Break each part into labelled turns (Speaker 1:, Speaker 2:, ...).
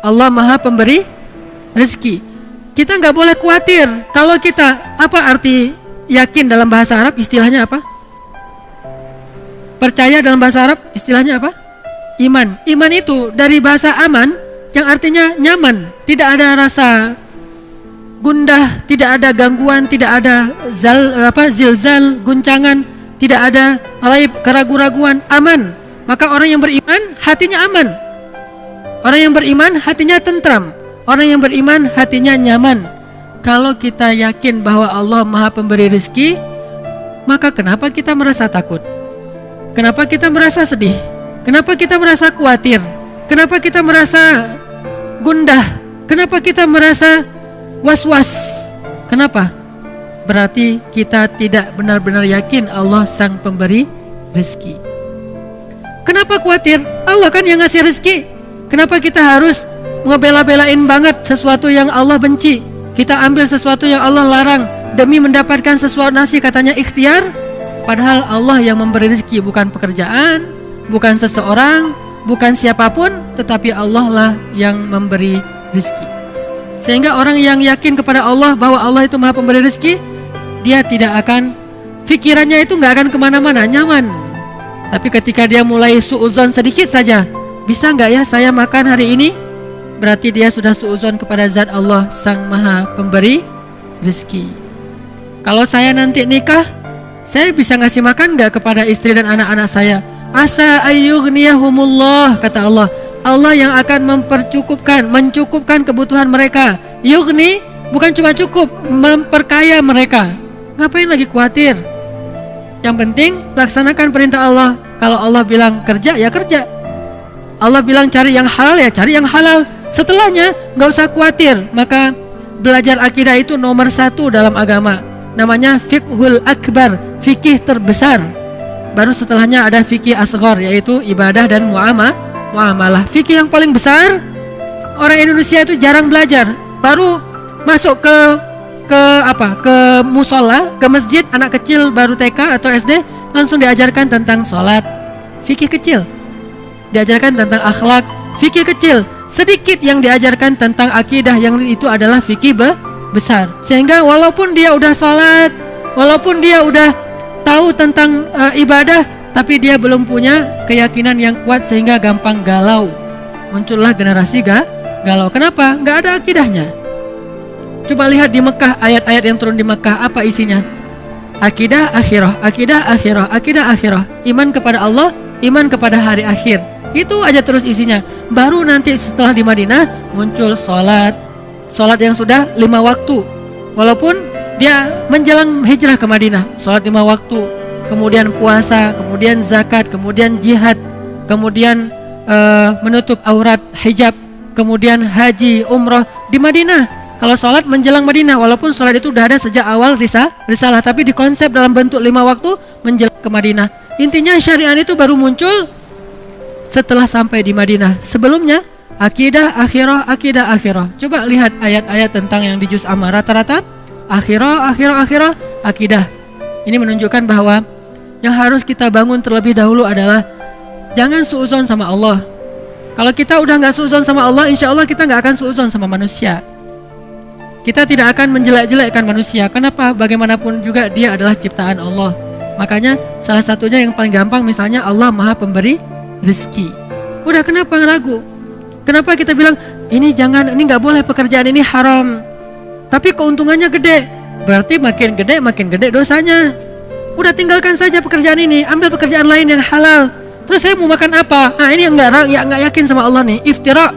Speaker 1: Allah Maha Pemberi rezeki. Kita nggak boleh khawatir. Kalau kita, apa arti yakin dalam bahasa Arab? Istilahnya apa? Percaya dalam bahasa Arab istilahnya apa? Iman. Iman itu dari bahasa aman yang artinya nyaman, tidak ada rasa gundah, tidak ada gangguan, tidak ada zilzal, guncangan, tidak ada raib, keraguan-raguan, aman. Maka orang yang beriman hatinya aman. Orang yang beriman hatinya tentram. Orang yang beriman hatinya nyaman. Kalau kita yakin bahwa Allah Maha Pemberi rezeki, maka kenapa kita merasa takut? Kenapa kita merasa sedih? Kenapa kita merasa khawatir? Kenapa kita merasa gundah? Kenapa kita merasa was-was? Kenapa? Berarti kita tidak benar-benar yakin Allah Sang Pemberi rezeki. Kenapa khawatir? Allah kan yang ngasih rezeki. Kenapa kita harus ngebela-belain banget sesuatu yang Allah benci? Kita ambil sesuatu yang Allah larang demi mendapatkan sesuatu nasi, katanya ikhtiar. Padahal Allah yang memberi rezeki, bukan pekerjaan, bukan seseorang, bukan siapapun, tetapi Allah lah yang memberi rezeki. Sehingga orang yang yakin kepada Allah bahwa Allah itu Maha Pemberi rezeki, dia tidak akan, pikirannya itu gak akan kemana-mana, nyaman. Tapi ketika dia mulai suuzon sedikit saja, bisa gak ya saya makan hari ini? Berarti dia sudah suuzon kepada zat Allah Sang Maha Pemberi rezeki. Kalau saya nanti nikah, saya bisa ngasih makan gak kepada istri dan anak-anak saya? Asa ayyughniyahumullah, kata Allah. Allah yang akan mencukupkan kebutuhan mereka. Yughni bukan cuma cukup, memperkaya mereka. Ngapain lagi khawatir? Yang penting laksanakan perintah Allah. Kalau Allah bilang kerja, ya kerja. Allah bilang cari yang halal, ya cari yang halal. Setelahnya gak usah khawatir. Maka belajar akidah itu nomor 1 dalam agama. Namanya fiqhul akbar, fikih terbesar. Baru setelahnya ada fikih asghar, yaitu ibadah dan muamalah. Fikih yang paling besar, orang Indonesia itu jarang belajar. Baru masuk ke musola, ke masjid, anak kecil baru TK atau SD langsung diajarkan tentang sholat, fikih kecil. Diajarkan tentang akhlak, fikih kecil. Sedikit yang diajarkan tentang akidah, yang itu adalah fikih besar. Sehingga walaupun dia udah sholat, walaupun dia udah tahu tentang ibadah, tapi dia belum punya keyakinan yang kuat sehingga gampang galau. Muncullah generasi galau. Kenapa? Gak ada akidahnya. Coba lihat di Mekah, ayat-ayat yang turun di Mekah, apa isinya? Akidah akhirah, akidah akhirah, akidah akhirah. Iman kepada Allah, iman kepada hari akhir. Itu aja terus isinya. Baru nanti setelah di Madinah muncul sholat yang sudah 5 waktu. Walaupun dia menjelang hijrah ke Madinah, sholat 5 waktu, kemudian puasa, kemudian zakat, kemudian jihad, kemudian menutup aurat, hijab, kemudian haji, umroh di Madinah. Kalau sholat menjelang Madinah, walaupun sholat itu udah ada sejak awal risalah, tapi dikonsep dalam bentuk 5 waktu menjelang ke Madinah. Intinya syariat itu baru muncul setelah sampai di Madinah. Sebelumnya akidah akhirah, akidah akhirah. Coba lihat ayat-ayat tentang yang di juz amma, rata-rata akhirah, akidah. Ini menunjukkan bahwa yang harus kita bangun terlebih dahulu adalah jangan suuzon sama Allah. Kalau kita udah gak suuzon sama Allah, insya Allah kita gak akan suuzon sama manusia. Kita tidak akan menjelek-jelekkan manusia. Kenapa? Bagaimanapun juga dia adalah ciptaan Allah. Makanya salah satunya yang paling gampang, misalnya Allah Maha Pemberi rezeki. Udah, kenapa ragu? Kenapa kita bilang ini jangan, ini gak boleh, pekerjaan ini haram, tapi keuntungannya gede? Berarti makin gede dosanya. Udah, tinggalkan saja pekerjaan ini, ambil pekerjaan lain yang halal. Terus saya mau makan apa? Ini enggak yakin sama Allah nih, iftira.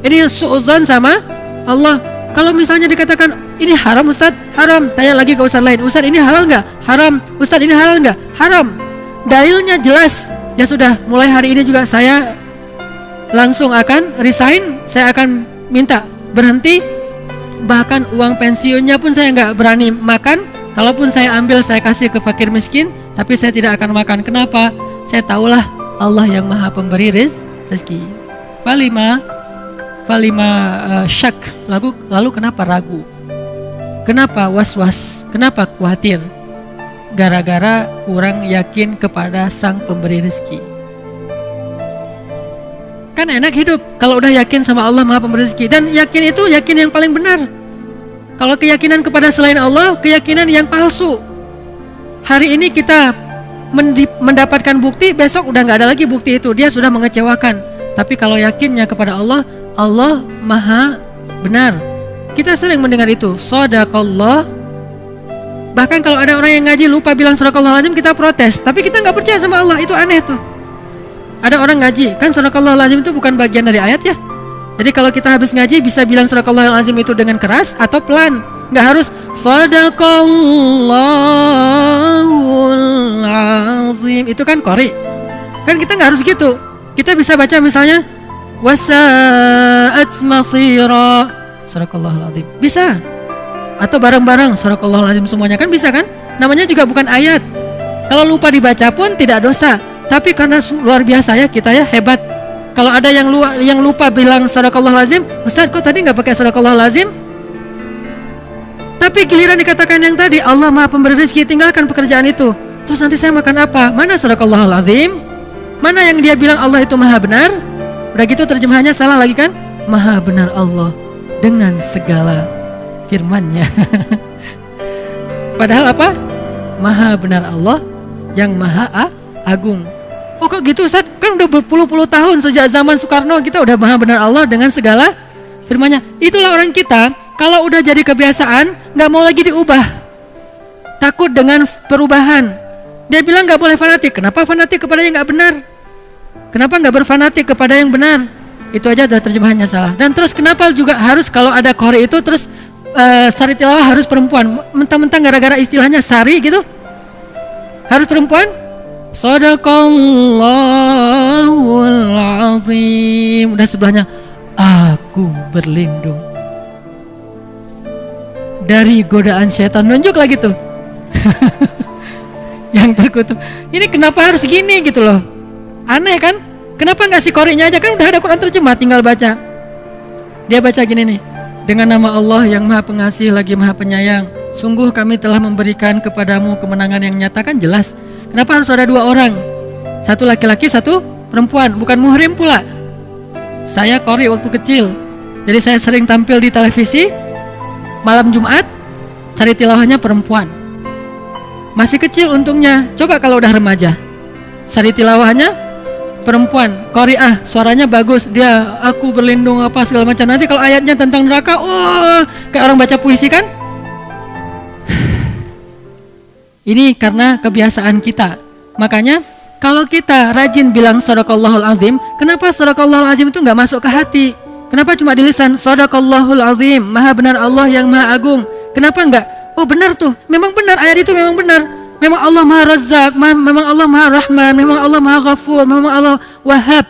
Speaker 1: Ini suuzon sama Allah. Kalau misalnya dikatakan ini haram Ustaz, haram. Tanya lagi ke Ustaz lain, Ustaz ini halal enggak? Haram. Ustaz ini halal enggak? Haram. Dalilnya jelas. Ya sudah, mulai hari ini juga saya langsung akan resign. Saya akan minta berhenti. Bahkan uang pensiunnya pun saya enggak berani makan. Kalaupun saya ambil, saya kasih ke fakir miskin, tapi saya tidak akan makan. Kenapa? Saya tahulah Allah yang Maha Pemberi rezeki. Falima syak. Lalu kenapa ragu? Kenapa was-was? Kenapa khawatir? Gara-gara kurang yakin kepada Sang Pemberi rezeki. Kan kan enak hidup kalau udah yakin sama Allah Maha Pemberi rezeki. Dan yakin itu yakin yang paling benar. Kalau keyakinan kepada selain Allah, keyakinan yang palsu. Hari ini kita mendapatkan bukti, besok udah nggak ada lagi bukti itu, dia sudah mengecewakan. Tapi kalau yakinnya kepada Allah, Allah Maha benar. Kita sering mendengar itu, shadaqallah. Bahkan kalau ada orang yang ngaji lupa bilang shadaqallahul azim, kita protes. Tapi kita nggak percaya sama Allah, itu aneh tuh. Ada orang ngaji, kan shadaqallahul azim itu bukan bagian dari ayat ya. Jadi kalau kita habis ngaji bisa bilang shadaqallahul azim itu dengan keras atau pelan. Nggak harus shadaqallahul azim, itu kan qori. Kan kita nggak harus gitu. Kita bisa baca misalnya wasa'at masira, shadaqallahul azim, bisa. Atau bareng-bareng shadaqallahul azim semuanya, kan bisa kan? Namanya juga bukan ayat. Kalau lupa dibaca pun tidak dosa. Tapi karena luar biasa ya kita ya, hebat. Kalau ada yang lupa bilang shadaqallahul azim, Ustaz kok tadi nggak pakai shadaqallahul azim? Tapi giliran dikatakan yang tadi Allah Maha Pemberi rezeki, tinggalkan pekerjaan itu. Terus nanti saya makan apa? Mana shadaqallahul azim? Mana yang dia bilang Allah itu Maha benar? Udah gitu terjemahannya salah lagi kan? Maha benar Allah dengan segala firman-Nya. Padahal apa? Maha benar Allah yang Maha Agung. Oh kok gitu Ustaz? Kan udah berpuluh-puluh tahun sejak zaman Soekarno kita udah Maha benar Allah dengan segala firman-Nya. Itulah orang kita, kalau udah jadi kebiasaan nggak mau lagi diubah. Takut dengan perubahan. Dia bilang nggak boleh fanatik. Kenapa fanatik kepada yang nggak benar? Kenapa nggak berfanatik kepada yang benar? Itu aja udah terjemahannya salah. Dan terus kenapa juga harus kalau ada qori itu terus sari tilawah harus perempuan? Mentang-mentang gara-gara istilahnya sari gitu harus perempuan? Shadaqallahul azim. Udah sebelahnya aku berlindung dari godaan setan, nunjuk lagi tuh. Yang terkutuk. Ini kenapa harus gini gitu loh? Aneh kan? Kenapa nggak si qori'nya aja, kan udah ada Quran terjemah, tinggal baca. Dia baca gini nih. Dengan nama Allah yang Maha Pengasih lagi Maha Penyayang, sungguh kami telah memberikan kepadamu kemenangan yang nyata. Kan jelas. Kenapa harus ada dua orang? Satu laki-laki, satu perempuan. Bukan muhrim pula. Saya qori waktu kecil, jadi saya sering tampil di televisi. Malam Jumat, sari tilawahnya perempuan. Masih kecil untungnya. Coba kalau udah remaja, sari tilawahnya perempuan, qori'ah, suaranya bagus. Dia aku berlindung apa segala macam. Nanti kalau ayatnya tentang neraka, oh, kayak orang baca puisi kan? Ini karena kebiasaan kita. Makanya kalau kita rajin bilang shadaqallahul azim, kenapa shadaqallahul azim itu nggak masuk ke hati? Kenapa cuma di lisan? Shadaqallahul azim, Maha benar Allah yang Maha Agung. Kenapa enggak? Oh benar tuh, memang benar, ayat itu memang benar. Memang Allah Maha Razzaq, memang Allah Maha Rahman, memang Allah Maha Ghafur, memang Allah Wahhab.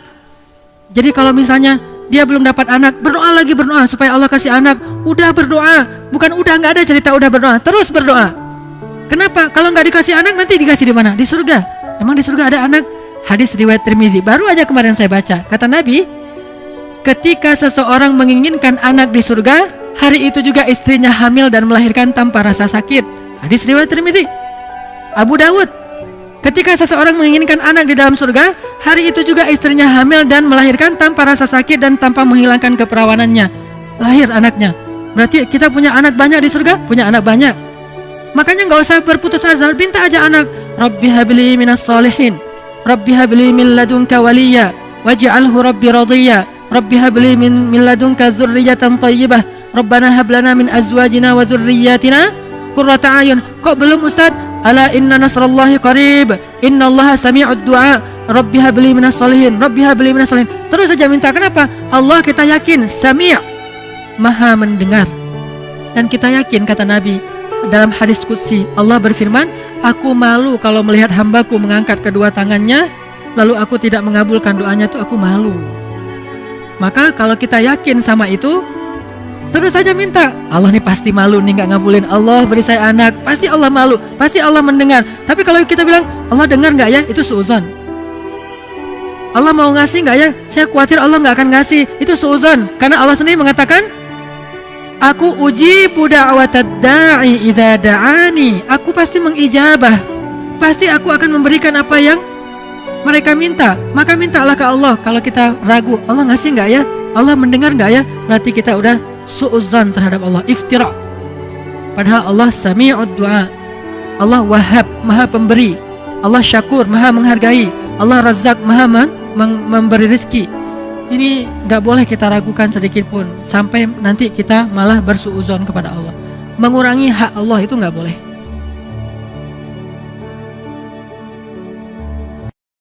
Speaker 1: Jadi kalau misalnya dia belum dapat anak, berdoa lagi, berdoa supaya Allah kasih anak. Udah berdoa, bukan udah, nggak ada cerita udah berdoa, terus berdoa. Kenapa? Kalau nggak dikasih anak nanti dikasih di mana? Di surga. Emang di surga ada anak? Hadis riwayat Tirmidzi, baru aja kemarin saya baca. Kata Nabi, ketika seseorang menginginkan anak di surga, hari itu juga istrinya hamil dan melahirkan tanpa rasa sakit. Hadis riwayat Tirmidzi. Abu Dawud, ketika seseorang menginginkan anak di dalam surga, hari itu juga istrinya hamil dan melahirkan tanpa rasa sakit dan tanpa menghilangkan keperawanannya. Lahir anaknya. Berarti kita punya anak banyak di surga? Punya anak banyak. Makanya gak usah berputus asa, minta aja anak. Rabbi habli minas salihin, Rabbi habli min ladunka waliya, waj'alhu Rabbi radiyya, Rabbi habli min ladunka dzurriyyatan thayyibah, Rabbana hab lana min azwajina wa dzurriyyatina qurrata a'yun. Kok belum Ustaz? Ala inna nasrallahi qarib, innallaha sami'ud du'a, Rabbi habli minas salihin, Rabbi habli minas salihin. Terus saja minta. Kenapa? Allah kita yakin Sami', Maha mendengar. Dan kita yakin, kata Nabi dalam hadis qudsi, Allah berfirman, aku malu kalau melihat hambaku mengangkat kedua tangannya lalu aku tidak mengabulkan doanya, itu aku malu. Maka kalau kita yakin sama itu, terus saja minta. Allah nih pasti malu nih gak ngabulin. Allah beri saya anak, pasti Allah malu, pasti Allah mendengar. Tapi kalau kita bilang Allah dengar gak ya, itu suuzon. Allah mau ngasih gak ya, saya khawatir Allah gak akan ngasih, itu suuzon. Karena Allah sendiri mengatakan, aku ujibu da'watad da'i idza da'ani. Aku pasti mengijabah, pasti aku akan memberikan apa yang mereka minta, maka mintalah ke Allah. Kalau kita ragu, Allah ngasih nggak ya? Allah mendengar nggak ya? Berarti kita udah su'udzon terhadap Allah, iftira. Padahal Allah sami'ud du'a, Allah wahhab, maha pemberi, Allah syakur, maha menghargai, Allah razak, maha memberi rezeki. Ini nggak boleh kita ragukan sedikit pun, sampai nanti kita malah bersu'udzon kepada Allah. Mengurangi hak Allah itu nggak boleh.